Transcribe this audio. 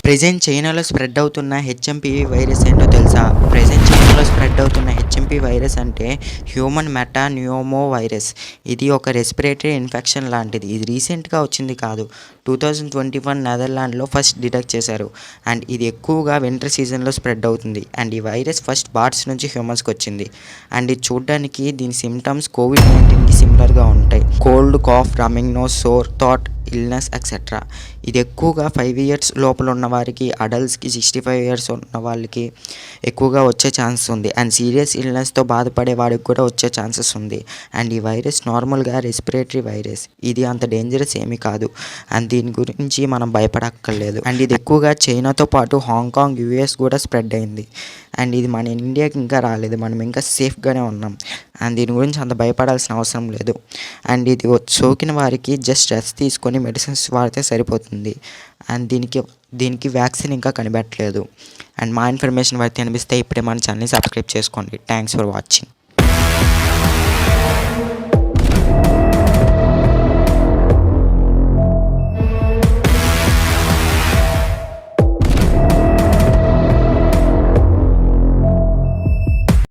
Present చైనాలో spread అవుతున్న HMPV virus ఏంటో తెలుసా? ప్రెజెంట్ చైనాలో స్ప్రెడ్ అవుతున్న హెచ్ఎంపీ వైరస్ అంటే హ్యూమన్ మెటాన్యూమో వైరస్. ఇది ఒక రెస్పిరేటరీ ఇన్ఫెక్షన్ లాంటిది. ఇది రీసెంట్గా వచ్చింది కాదు. 2021 నెదర్లాండ్లో ఫస్ట్ డిటెక్ట్ చేశారు. అండ్ ఇది ఎక్కువగా వింటర్ సీజన్లో స్ప్రెడ్ అవుతుంది. అండ్ ఈ వైరస్ ఫస్ట్ బార్డ్స్ నుంచి హ్యూమన్స్కి వచ్చింది. అండ్ ఇది చూడడానికి దీని సిమ్టమ్స్ కోవిడ్-19కి సిమిలర్గా ఉంటాయి. Cold, cough, running nose, sore throat, illness etcetera. ఇది ఎక్కువగా 5 years లోపల ఉన్న వారికి, అడల్ట్స్కి, 65 years ఉన్న వాళ్ళకి ఎక్కువగా వచ్చే ఛాన్సెస్ ఉంది. అండ్ సీరియస్ ఇల్నెస్తో బాధపడే వాడికి కూడా వచ్చే ఛాన్సెస్ ఉంది. అండ్ ఈ వైరస్ నార్మల్గా రెస్పిరేటరీ వైరస్. ఇది అంత డేంజరస్ ఏమీ కాదు. అండ్ దీని గురించి మనం భయపడక్కర్లేదు. అండ్ ఇది ఎక్కువగా చైనాతో పాటు హాంకాంగ్, యూఎస్ కూడా స్ప్రెడ్ అయింది. అండ్ ఇది మన ఇండియాకి ఇంకా రాలేదు. మనం ఇంకా సేఫ్గానే ఉన్నాం. అండ్ దీని గురించి అంత భయపడాల్సిన అవసరం లేదు. అండ్ ఇది సోకిన వారికి జస్ట్ రెస్ట్ తీసుకొని మెడిసిన్స్ వాడితే సరిపోతుంది. అండ్ దీనికి వ్యాక్సిన్ ఇంకా కనిపెట్టలేదు. అండ్ మా ఇన్ఫర్మేషన్ అయితే అనిపిస్తే ఇప్పుడే మన ఛానల్ని సబ్స్క్రైబ్ చేసుకోండి. Thanks for watching.